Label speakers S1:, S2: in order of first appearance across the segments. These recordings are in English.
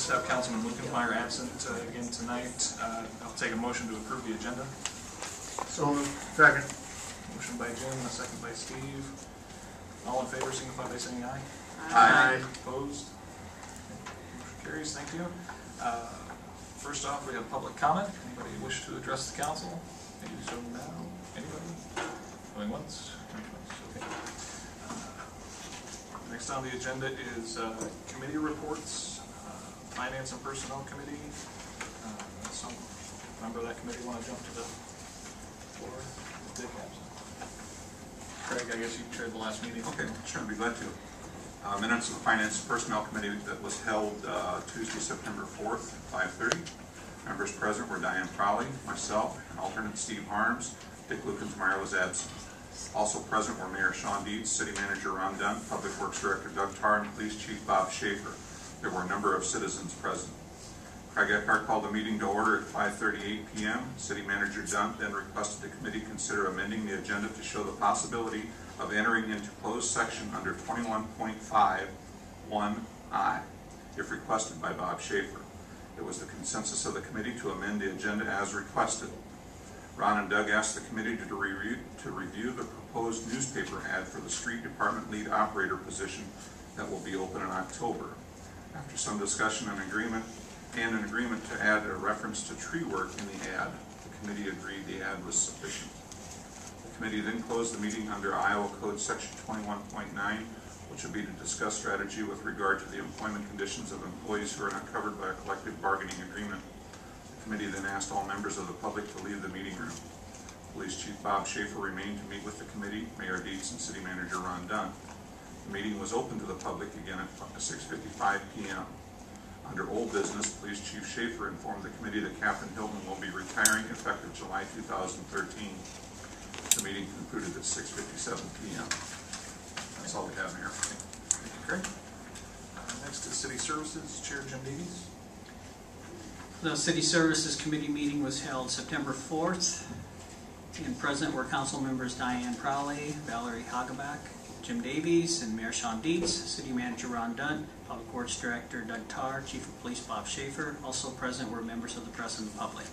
S1: to have Councilman Lukenmeyer absent again tonight. I'll take a motion to approve the agenda.
S2: So second.
S1: Motion by Jim, a second by Steve. All in favor signify by saying aye.
S2: Aye.
S1: Opposed? Motion carries. Thank you. First off, we have public comment. Anybody wish to address the council? Maybe so now. Anybody? Going once? Okay. Next on the agenda is committee reports. Finance and Personnel Committee. Some member of that committee want to jump to the floor? Dick absent. Craig, I guess you chaired the last meeting.
S3: Okay, sure, I'd be glad to. Minutes of the Finance and Personnel Committee that was held Tuesday, September 4th at 5:30. Members present were Diane Crowley, myself, and alternate Steve Harms. Dick Lukenmeyer was absent. Also present were Mayor Sean Dietz, City Manager Ron Dunn, Public Works Director Doug Tarr, and Police Chief Bob Schaefer. There were a number of citizens present. Craig Eckhart called the meeting to order at 5:38 p.m. City Manager Dunn then requested the committee consider amending the agenda to show the possibility of entering into closed section under 21.51I, if requested by Bob Schaefer. It was the consensus of the committee to amend the agenda as requested. Ron and Doug asked the committee to review the proposed newspaper ad for the street department lead operator position that will be open in October. After some discussion and an agreement to add a reference to tree work in the ad, the committee agreed the ad was sufficient. The committee then closed the meeting under Iowa Code Section 21.9, which will be to discuss strategy with regard to the employment conditions of employees who are not covered by a collective bargaining agreement. The committee then asked all members of the public to leave the meeting room. Police Chief Bob Schaefer remained to meet with the committee, Mayor Dietz, and City Manager Ron Dunn. The meeting was open to the public again at 6:55 p.m. Under old business, Police Chief Schaefer informed the committee that Captain Hilton will be retiring effective July 2013. The meeting concluded at 6:57 p.m. That's all we have, Mayor.
S1: Thank you, Craig. Next is City Services, Chair Jim Davies.
S4: The City Services Committee meeting was held September 4th. And present were council members Diane Crowley, Valerie Hageback, Jim Davies, and Mayor Sean Dietz, City Manager Ron Dunn, Public Works Director Doug Tarr, Chief of Police Bob Schaefer. Also present were members of the press and the public.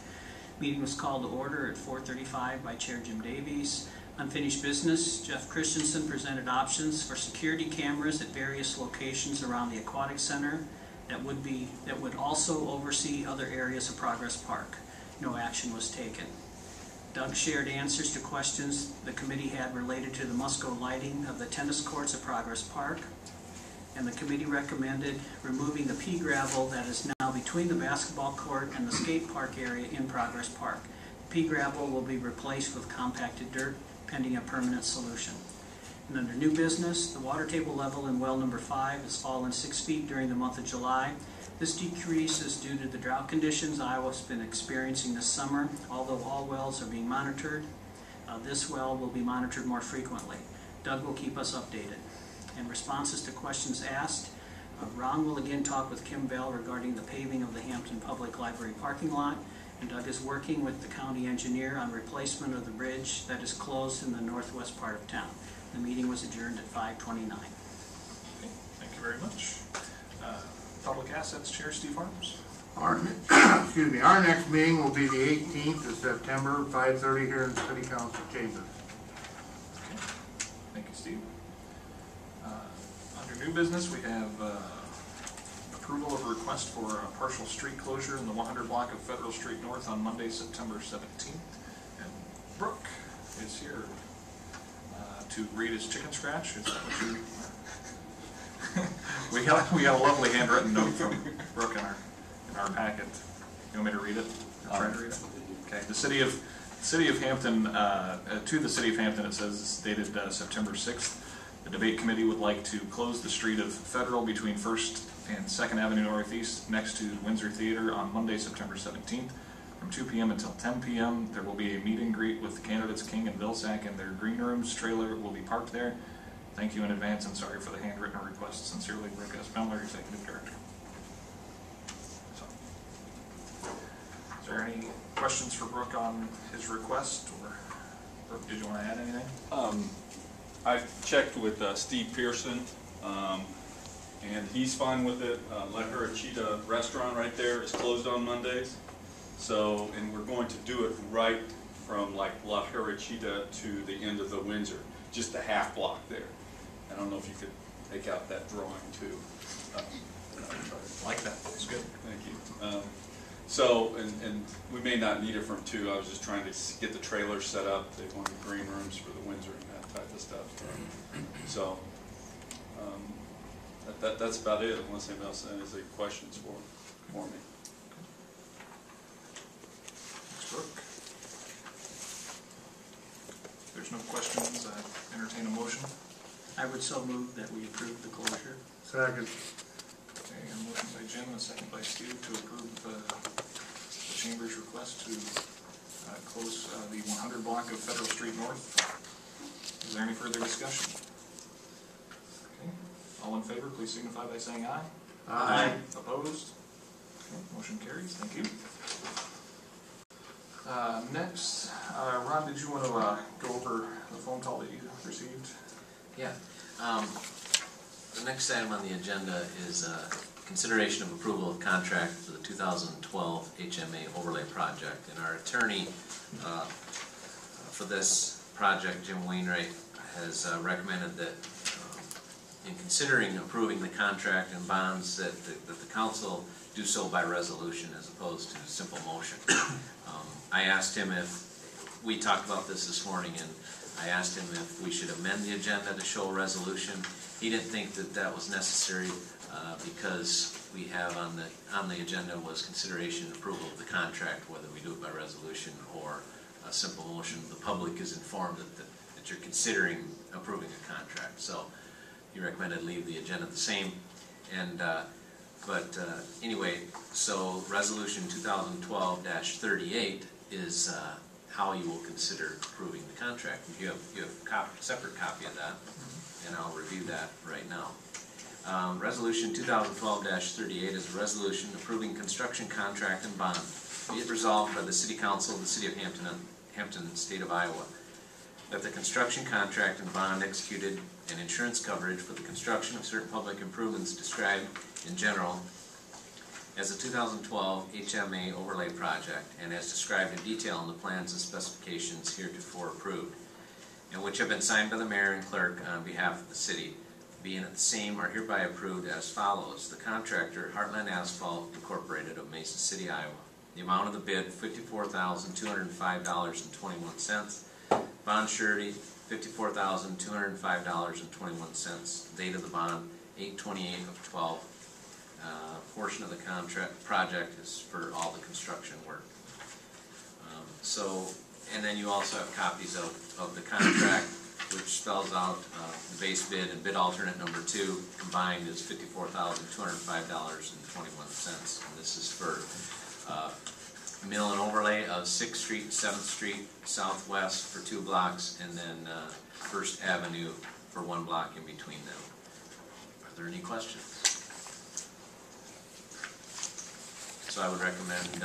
S4: Meeting was called to order at 4:35 by Chair Jim Davies. Unfinished business, Jeff Christensen presented options for security cameras at various locations around the Aquatic Center that would also oversee other areas of Progress Park. No action was taken. Doug shared answers to questions the committee had related to the Musco lighting of the tennis courts at Progress Park, and the committee recommended removing the pea gravel that is now between the basketball court and the skate park area in Progress Park. The pea gravel will be replaced with compacted dirt pending a permanent solution. And under new business, the water table level in well number 5 has fallen 6 feet during the month of July. This decrease is due to the drought conditions Iowa's been experiencing this summer. Although all wells are being monitored, this well will be monitored more frequently. Doug will keep us updated. In responses to questions asked, Ron will again talk with Kim Bell regarding the paving of the Hampton Public Library parking lot, and Doug is working with the county engineer on replacement of the bridge that is closed in the northwest part of town. The meeting was adjourned at 5:29.
S1: Okay, thank you very much. Public Assets Chair Steve Harms.
S2: Our next meeting will be the 18th of September, 5:30 here in the City Council chambers.
S1: Okay, thank you, Steve. Under new business, we have approval of a request for a partial street closure in the 100 block of Federal Street North on Monday, September 17th. And Brooke is here to read his chicken scratch. Is that what you... we got a lovely handwritten note from Brooke in our packet. You want me to read it? I'll try to read it. Okay. The City of Hampton, to the City of Hampton, it says it's dated September 6th. The debate committee would like to close the street of Federal between 1st and 2nd Avenue Northeast next to Windsor Theater on Monday, September 17th from 2 p.m. until 10 p.m. There will be a meet and greet with the candidates King and Vilsack, and their green rooms trailer will be parked there. Thank you in advance and sorry for the handwritten request. Sincerely, Brooke S. Miller, Executive Director. So, is there any questions for Brooke on his request, or Brooke, did you want to add anything?
S5: I've checked with Steve Pearson, and he's fine with it. La Cheetah restaurant right there is closed on Mondays. So, and we're going to do it right from like La Cheetah to the end of the Windsor, just a half block there. I don't know if you could take out that drawing too.
S1: Like that, it's good.
S5: Thank you. So, and we may not need it from 2. I was just trying to get the trailer set up. They wanted green rooms for the Windsor and that type of stuff. So, that's about it, unless anybody else has any questions for me.
S1: Thanks, Brooke. If there's no questions, I entertain a motion.
S4: I would so move that we approve the closure.
S2: Second.
S1: Okay, a motion by Jim and a second by Steve to approve the Chamber's request to close the 100 block of Federal Street North. Is there any further discussion? Okay, all in favor, please signify by saying aye.
S2: Aye.
S1: Opposed? Okay, motion carries. Thank you. Next, Ron, did you want to go over the phone call that you received?
S6: Yeah. The next item on the agenda is consideration of approval of contract for the 2012 HMA overlay project. And our attorney for this project, Jim Wainwright, has recommended that in considering approving the contract and bonds that the council do so by resolution as opposed to simple motion. I asked him if, we talked about this morning, and I asked him if we should amend the agenda to show a resolution. He didn't think that that was necessary because we have on the agenda was consideration and approval of the contract, whether we do it by resolution or a simple motion. The public is informed that you're considering approving a contract. So he recommended leave the agenda the same. And anyway, so resolution 2012-38 is how you will consider approving the contract. You have a separate copy of that, and I'll review that right now. Resolution 2012-38 is a resolution approving construction contract and bond. Be it resolved by the City Council of the City of Hampton, State of Iowa, that the construction contract and bond executed and insurance coverage for the construction of certain public improvements described in general as a 2012 HMA overlay project and as described in detail in the plans and specifications heretofore approved, and which have been signed by the mayor and clerk on behalf of the city, being the same are hereby approved as follows. The contractor, Heartland Asphalt Incorporated of Mason City, Iowa. The amount of the bid, $54,205.21. Bond surety, $54,205.21. Date of the bond, 8/28/12. Portion of the contract project is for all the construction work. And then you also have copies of the contract, which spells out the base bid and bid alternate number 2 combined is $54,205.21. And this is for mill and overlay of 6th Street, 7th Street Southwest for 2 blocks, and then 1st Avenue for 1 block in between them. Are there any questions? So I would recommend,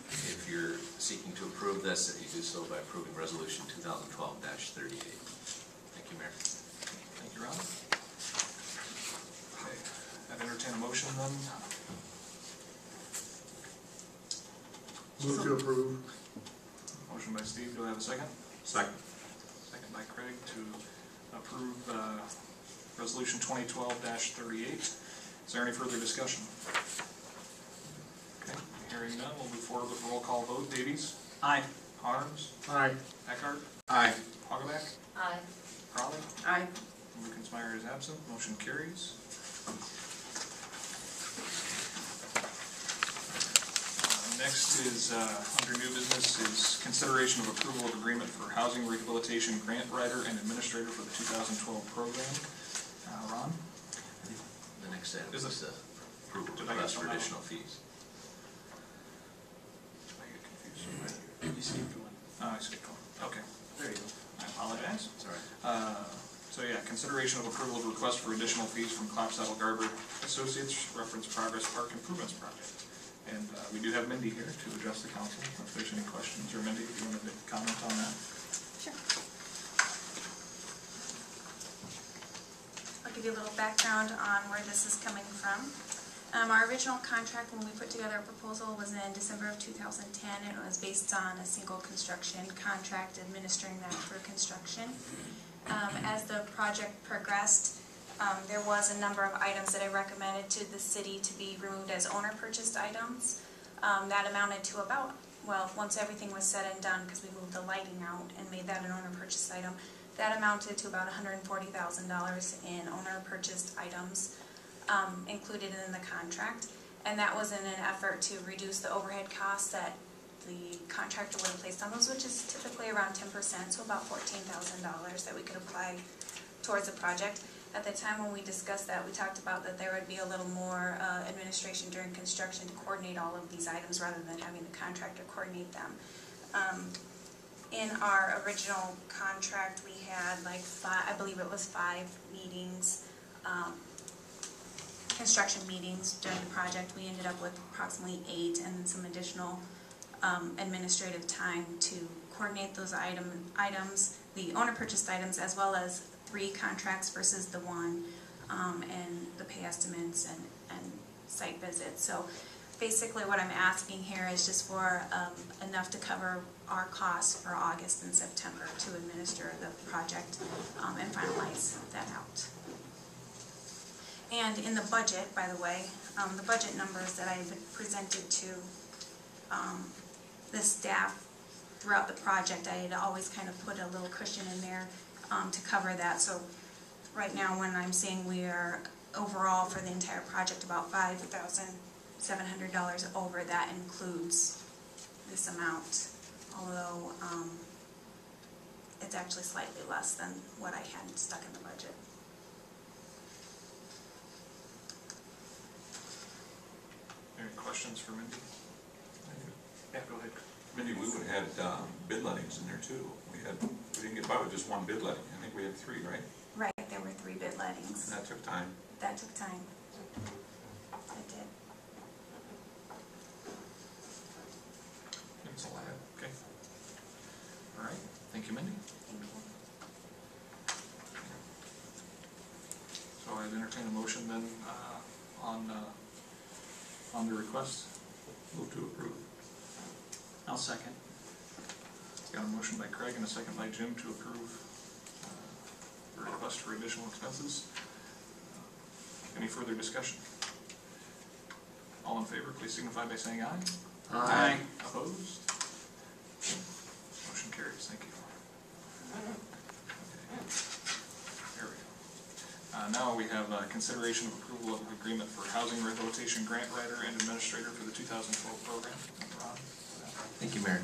S6: if you're seeking to approve this, that you do so by approving Resolution 2012-38. Thank you, Mayor.
S1: Thank you, Ron. Okay, I'd entertain a motion then.
S2: Move to approve.
S1: Motion by Steve, do I have a second?
S3: Second.
S1: Second by Craig to approve Resolution 2012-38. Is there any further discussion? Okay, hearing none, we'll move forward with a roll call vote. Davies?
S4: Aye.
S1: Harms?
S2: Aye.
S1: Eckhart?
S3: Aye.
S1: Hogaback?
S7: Aye.
S1: Crowley?
S7: Aye.
S1: Wickensmeyer is absent. Motion carries. Next is, under new business, is consideration of approval of agreement for housing rehabilitation grant writer and administrator for the 2012 program. Ron?
S6: The next item
S1: Is
S6: is
S1: it-
S6: the approval
S1: Did I get
S6: request for
S1: somehow?
S6: additional fees.
S1: Did I get confused?
S4: You skipped one.
S1: I skipped one. Okay.
S6: There you go.
S1: I apologize.
S6: It's all right.
S1: So yeah, consideration of approval of request for additional fees from Clapsaddle Garber Associates, reference Progress Park Improvements Project. And we do have Mindy here to address the council if there's any questions. Or Mindy, if you want to comment on that.
S7: Sure. I'll give you a little background on where this is coming from. Our original contract, when we put together a proposal, was in December of 2010, and it was based on a single construction contract administering that for construction. As the project progressed, there was a number of items that I recommended to the city to be removed as owner-purchased items. That amounted to about, well, once everything was said and done, because we moved the lighting out and made that an owner-purchased item, that amounted to about $140,000 in owner-purchased items included in the contract. And that was in an effort to reduce the overhead costs that the contractor would have placed on those, which is typically around 10%, so about $14,000 that we could apply towards the project. At the time when we discussed that, we talked about that there would be a little more administration during construction to coordinate all of these items rather than having the contractor coordinate them. In our original contract, we had like I believe it was 5 meetings, construction meetings during the project. We ended up with approximately 8 and then some additional administrative time to coordinate those items, the owner-purchased items, as well as 3 contracts versus the 1, and the pay estimates and site visits. So basically what I'm asking here is just for enough to cover our costs for August and September to administer the project and finalize that out. And in the budget, by the way, the budget numbers that I've presented to the staff throughout the project, I had always kind of put a little cushion in there to cover that. So right now when I'm saying we are overall for the entire project about $5,700 over, that includes this amount, although it's actually slightly less than what I had stuck in the budget.
S1: Any questions for Mindy? Yeah, go ahead.
S3: Mindy, we would have had bid lettings in there too. We didn't get by with just 1 bid letting. I think we had 3, right?
S7: Right, there were 3 bid lettings.
S3: And that took time.
S7: That took time. It did.
S1: That's all I have. Okay. All right. Thank you, Mindy.
S7: Thank you.
S1: So I'd entertain a motion then on the request.
S3: Move to approve.
S4: I'll second.
S1: Got a motion by Craig and a second by Jim to approve the request for additional expenses. Any further discussion? All in favor, please signify by saying aye.
S4: Aye.
S1: Opposed? Motion carries. Thank you. Okay. There we go. Now we have consideration of approval of agreement for housing rehabilitation grant writer and administrator for the 2012 program. Ron?
S6: Thank you, Mayor.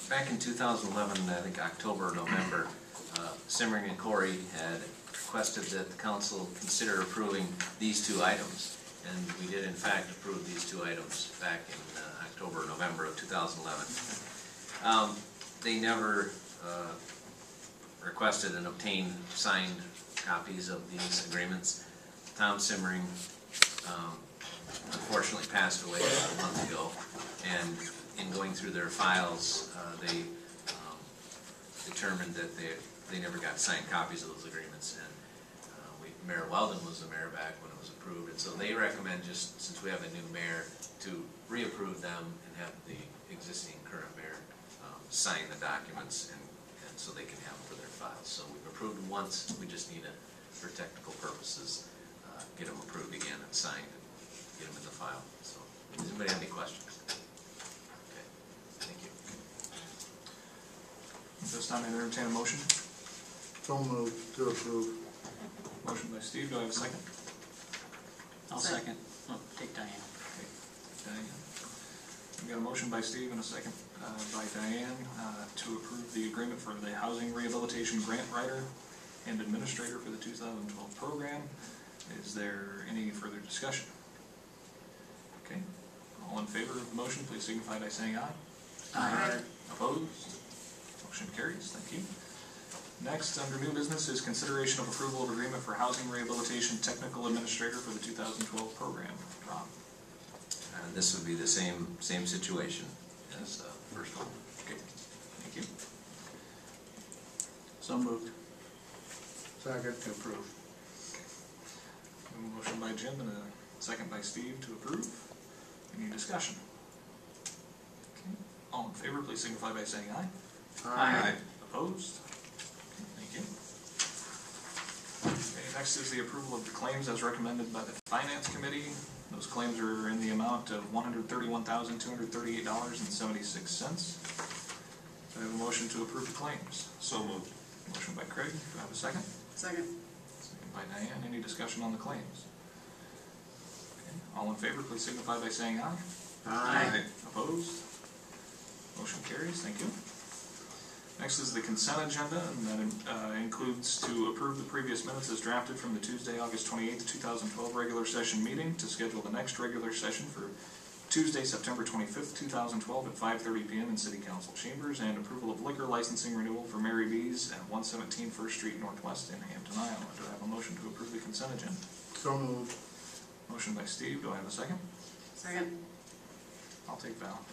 S6: Back in 2011, I think October or November, Simmering and Corey had requested that the council consider approving these 2 items. And we did in fact approve these 2 items back in October or November of 2011. They never requested and obtained signed copies of these agreements. Tom Simmering unfortunately passed away about a month ago, and in going through their files, they determined that they never got signed copies of those agreements, and Mayor Weldon was the mayor back when it was approved, and so they recommend, just since we have a new mayor, to reapprove them and have the existing current mayor sign the documents, and so they can have them for their files. So we've approved them once, we just need to, for technical purposes, get them approved again and signed, and get them in the file. So, does anybody have any questions? Okay, thank you.
S1: At this time, I entertain a motion.
S2: So moved to approve.
S1: Motion by Steve. Do I have a second?
S4: I'll second. Oh, take Diane.
S1: Okay. Diane. We got a motion by Steve and a second by Diane to approve the agreement for the housing rehabilitation grant writer and administrator for the 2012 program. Is there any further discussion? Okay. All in favor of the motion, please signify by saying aye.
S4: Aye.
S1: Opposed? Motion carries. Thank you. Next, under new business, is consideration of approval of agreement for housing rehabilitation technical administrator for the 2012 program. Ron?
S6: This would be the same situation as the first one.
S1: Okay. Thank you.
S4: So moved.
S2: Second.
S4: To approve.
S1: Jim and a second by Steve to approve. Any discussion? Okay. All in favor, please signify by saying aye.
S3: Aye.
S1: Opposed? Okay, thank you. Okay, next is the approval of the claims as recommended by the Finance Committee. Those claims are in the amount of $131,238.76. Do I have a motion to approve the claims?
S3: So moved.
S1: Motion by Craig. Do I have a second?
S8: Second.
S1: Second by Diane. Any discussion on the claims? Okay. All in favor, please signify by saying aye.
S3: Aye.
S1: Opposed? Motion carries. Thank you. Next is the consent agenda, and that includes to approve the previous minutes as drafted from the Tuesday, August 28th, 2012 regular session meeting, to schedule the next regular session for Tuesday, September 25th, 2012 at 5:30 p.m. in City Council Chambers, and approval of liquor licensing renewal for Mary B's at 117 First Street Northwest in Hampton, Iowa. Do I have a motion to approve the consent agenda?
S2: So moved.
S1: Motion by Steve. Do I have a second?
S8: Second.
S1: I'll take Val.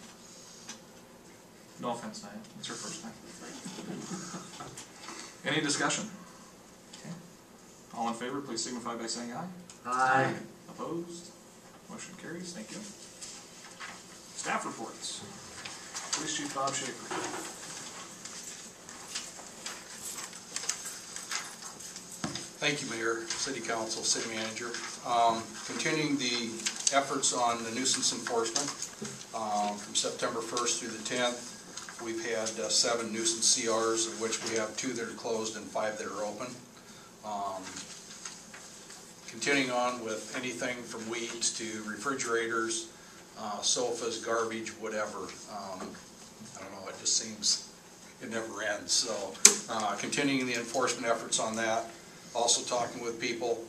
S1: No offense, Diane. It's her first time. Any discussion? Okay. All in favor, please signify by saying aye.
S2: Aye.
S1: Opposed? Motion carries. Thank you. Staff reports. Police Chief Bob Schaefer.
S9: Thank you, Mayor, City Council, City Manager. Continuing the efforts on the nuisance enforcement from September 1st through the 10th, we've had 7 nuisance CRs, of which we have 2 that are closed and 5 that are open. Continuing on with anything from weeds to refrigerators, sofas, garbage, whatever. I don't know, it just seems it never ends. So continuing the enforcement efforts on that. Also talking with people,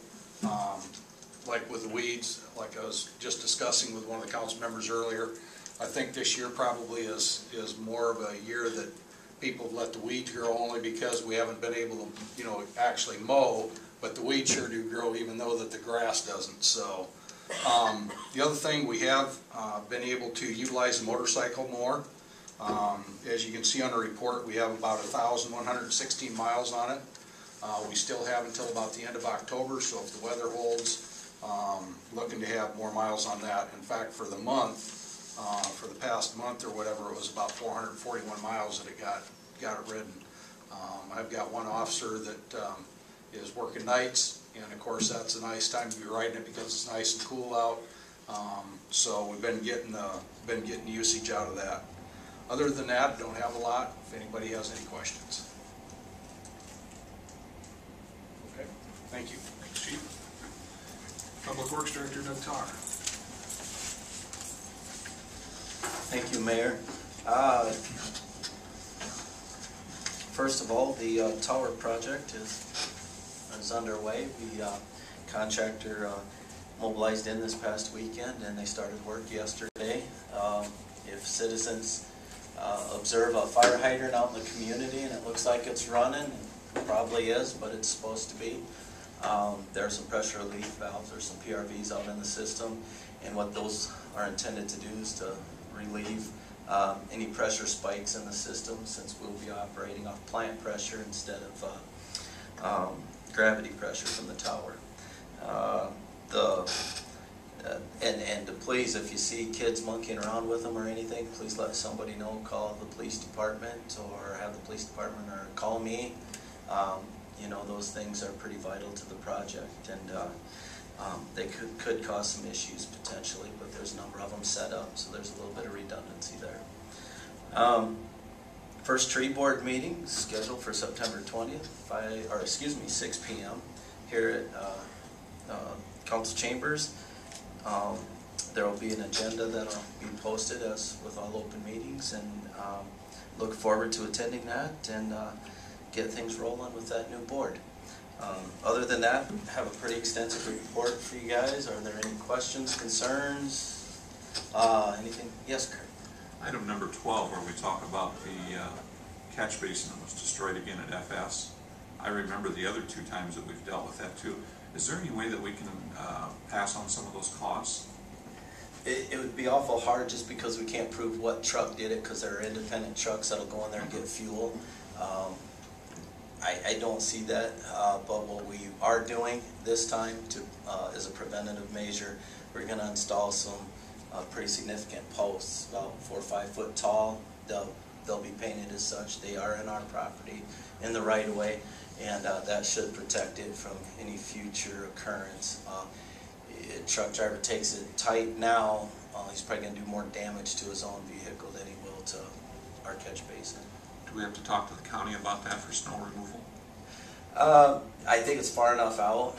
S9: like with the weeds, like I was just discussing with one of the council members earlier. I think this year probably is more of a year that people have let the weeds grow, only because we haven't been able to, actually mow, but the weeds sure do grow even though that the grass doesn't. So the other thing, we have been able to utilize the motorcycle more. As you can see on the report, we have about 1,116 miles on it. We still have until about the end of October, so if the weather holds, looking to have more miles on that. In fact, for the month, for the past month or whatever, it was about 441 miles that it got it ridden. I've got one officer that is working nights, and of course that's a nice time to be riding it because it's nice and cool out. So we've been getting usage out of that. Other than that, don't have a lot. If anybody has any questions. Okay, thank you.
S1: Thanks, Chief. Public Works Director Doug Tarr.
S10: Thank you, Mayor. First of all, the tower project is underway. The contractor mobilized in this past weekend, and they started work yesterday. If citizens observe a fire hydrant out in the community and it looks like it's running, it probably is, but it's supposed to be. There are some pressure relief valves, there's some PRVs out in the system, and what those are intended to do is to relieve any pressure spikes in the system, since we'll be operating off plant pressure instead of gravity pressure from the tower. And to please, if you see kids monkeying around with them or anything, please let somebody know. Call the police department, or have the police department, or call me. Those things are pretty vital to the project, and they could cause some issues potentially, but there's a number of them set up, so there's a little bit of redundancy there. First tree board meeting scheduled for September 20th, 6 p.m. here at Council Chambers. There will be an agenda that will be posted as with all open meetings, and look forward to attending that and get things rolling with that new board. Other than that, I have a pretty extensive report for you guys. Are there any questions, concerns, anything? Yes, Kurt.
S3: Item number 12, where we talk about the catch basin that was destroyed again at FS. I remember the other 2 times that we've dealt with that too. Is there any way that we can pass on some of those costs?
S10: It would be awful hard, just because we can't prove what truck did it, because there are independent trucks that'll go in there and get fuel. I don't see that, but what we are doing this time to, as a preventative measure, we're going to install some pretty significant posts, about 4 or 5 foot tall. They'll be painted as such. They are in our property in the right of way, and that should protect it from any future occurrence. A truck driver takes it tight now, he's probably going to do more damage to his own vehicle than he will to our catch basin.
S3: Do we have to talk to the county about that for snow removal?
S10: I think it's far enough out,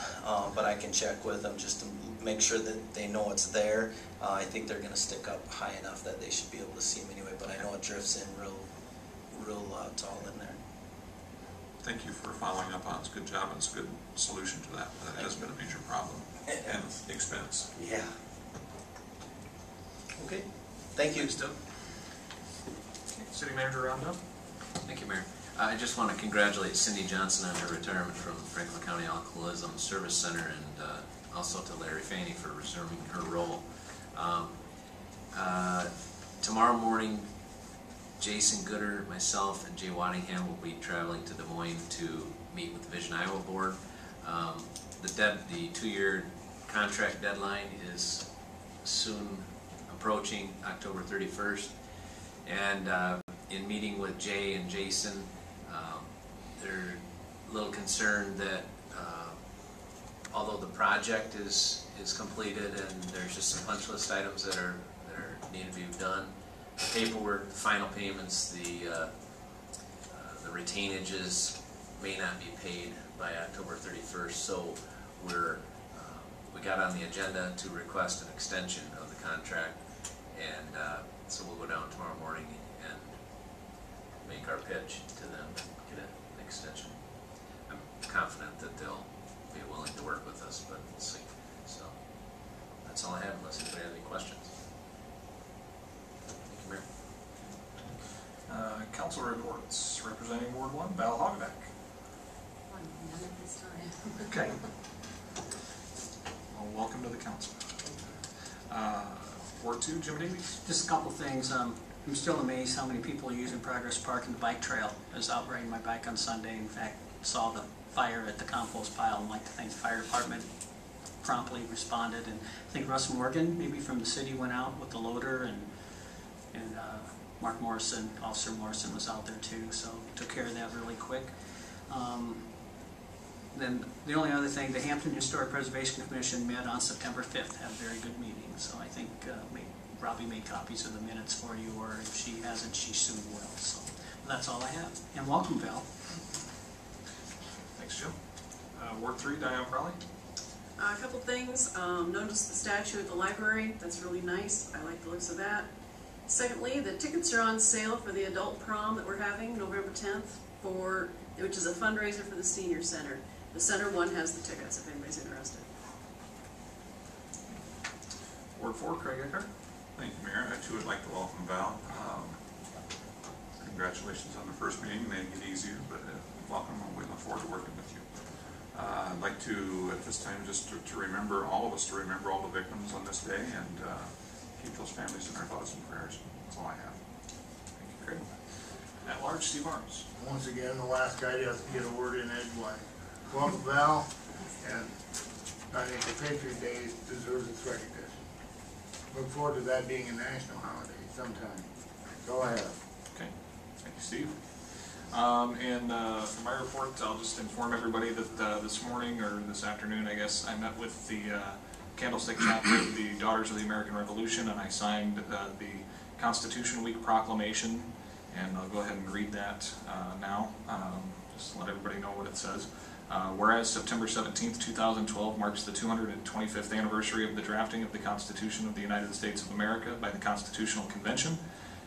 S10: but I can check with them just to make sure that they know it's there. I think they're going to stick up high enough that they should be able to see them anyway, but I know it drifts in real tall in there.
S3: Thank you for following up on it. It's a good job and it's a good solution to that. That has been a major problem and expense.
S10: Yeah. Okay. Thank you.
S1: Thanks, Doug. City Manager Roundup.
S6: Thank you, Mayor. I just want to congratulate Cindy Johnson on her retirement from Franklin County Alcoholism Service Center, and also to Larry Faney for resuming her role. Tomorrow morning, Jason Gooder, myself, and Jay Waddingham will be traveling to Des Moines to meet with the Vision Iowa Board. The 2-year contract deadline is soon approaching, October 31st, and in meeting with Jay and Jason, they're a little concerned that although the project is completed and there's just some punch list items that need to be done, the paperwork, the final payments, the retainages may not be paid by October 31st. So we got on the agenda to request an extension of the contract, and so we'll go down tomorrow morning and make our pitch to them, get an extension. I'm confident that they'll be willing to work with us, but we'll see. So that's all I have, unless anybody has any questions. Thank you, Mayor.
S1: Council reports. Representing Ward 1, Val Hogback.
S8: None at this time.
S1: Okay. Well, welcome to the council. Ward 2, Jim Davies.
S4: Just a couple things. I'm still amazed how many people are using Progress Park and the bike trail. I was out riding my bike on Sunday. In fact, saw the fire at the compost pile, and like to thank the fire department promptly responded. And I think Russ Morgan, maybe from the city, went out with the loader, and Mark Morrison, Officer Morrison, was out there too, so took care of that really quick. Then the only other thing, the Hampton Historic Preservation Commission met on September 5th, had a very good meeting, so I think Robbie made copies of the minutes for you, or if she hasn't, she soon will. So that's all I have. And welcome, Val.
S1: Thanks, Jim. Ward 3, Diane Crowley.
S8: A couple things. Notice the statue at the library. That's really nice. I like the looks of that. Secondly, the tickets are on sale for the adult prom that we're having November 10th, which is a fundraiser for the senior center. The center one has the tickets if anybody's interested.
S1: Ward 4, Craig Eckhart.
S3: Thank you, Mayor. I too would like to welcome Val. Congratulations on the first meeting. It may get easier, but welcome, and we look forward to working with you. I'd like to, at this time, just to remember all of us, to remember all the victims on this day, and keep those families in our thoughts and prayers. That's all I have.
S1: Thank you, Craig. At large, Steve Arms.
S2: Once again, the last guy doesn't get a word in edgewise. Welcome, Val, and I think the Patriot Day deserves its recognition. Look forward to that being a national holiday sometime. That's all I have.
S1: Okay, thank you, Steve. For my report, I'll just inform everybody that this morning, or this afternoon, I guess, I met with the Candlestick chapter of the Daughters of the American Revolution, and I signed the Constitution Week proclamation, and I'll go ahead and read that now, just to let everybody know what it says. Whereas September 17th, 2012 marks the 225th anniversary of the drafting of the Constitution of the United States of America by the Constitutional Convention,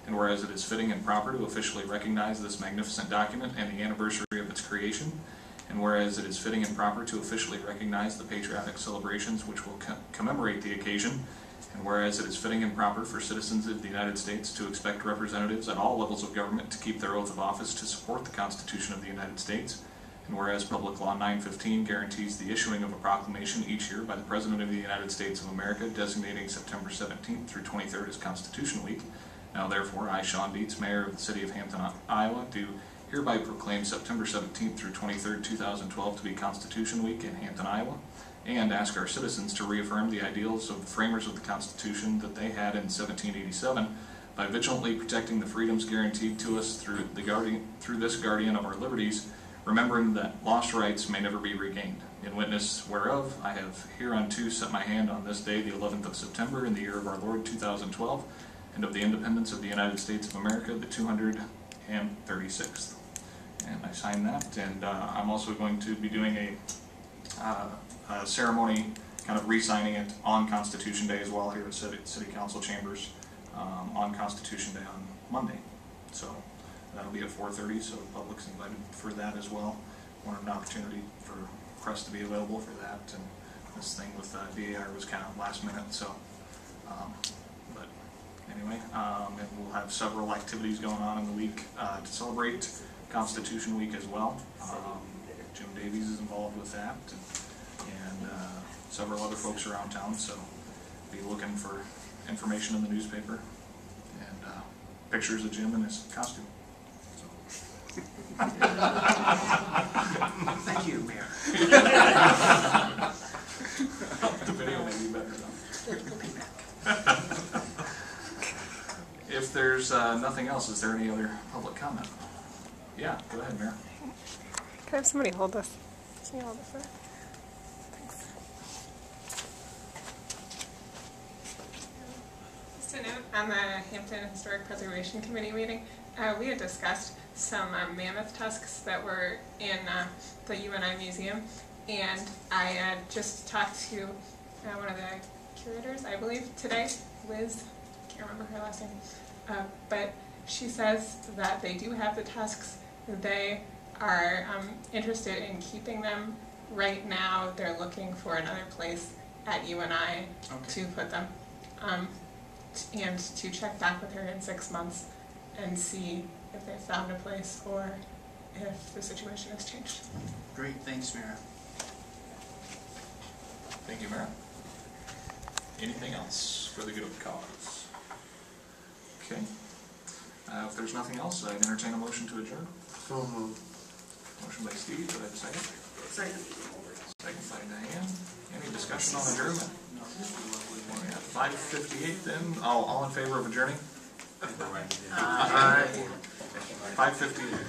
S1: and whereas it is fitting and proper to officially recognize this magnificent document and the anniversary of its creation, and whereas it is fitting and proper to officially recognize the patriotic celebrations which will commemorate the occasion, and whereas it is fitting and proper for citizens of the United States to expect representatives at all levels of government to keep their oath of office to support the Constitution of the United States, and whereas Public Law 915 guarantees the issuing of a proclamation each year by the President of the United States of America designating September 17th through 23rd as Constitution Week, now therefore I, Sean Dietz, Mayor of the City of Hampton, Iowa, do hereby proclaim September 17th through 23rd, 2012 to be Constitution Week in Hampton, Iowa, and ask our citizens to reaffirm the ideals of the framers of the Constitution that they had in 1787 by vigilantly protecting the freedoms guaranteed to us through this guardian of our liberties, remembering that lost rights may never be regained. In witness whereof, I have hereunto set my hand on this day, the 11th of September, in the year of our Lord 2012, and of the independence of the United States of America, the 236th. And I sign that, and I'm also going to be doing a ceremony, kind of re-signing it on Constitution Day as well here at City Council Chambers on Constitution Day on Monday. So that'll be at 4:30, so the public's invited for that as well. Wanted an opportunity for press to be available for that, and this thing with DAR was kind of last minute, so but anyway, and we'll have several activities going on in the week to celebrate Constitution Week as well. Jim Davies is involved with that, and several other folks around town, so be looking for information in the newspaper and pictures of Jim in his costume.
S4: Thank you, Mayor.
S1: The video may be better though. If there's nothing else, is there any other public comment? Yeah, go ahead, Mayor.
S11: Can I have somebody hold this? Can you hold this there? Thanks. Just a note on the Hampton Historic Preservation Committee meeting, we had discussed some mammoth tusks that were in the UNI Museum, and I just talked to one of the curators, I believe, today, Liz, I can't remember her last name, but she says that they do have the tusks. They are interested in keeping them. Right now, they're looking for another place at UNI to put them, and to check back with her in 6 months and see if they found a place or if the situation has changed.
S4: Great, thanks, Mara.
S1: Thank you, Mara. Anything else for the good of the cause? Okay. If there's nothing else, I'd entertain a motion to adjourn.
S2: So moved.
S1: Motion by Steve, do I have a second?
S8: Second.
S1: Second by Diane. Any discussion on adjournment? 5:58 then. All in favor of adjourning? Aye. 5:58.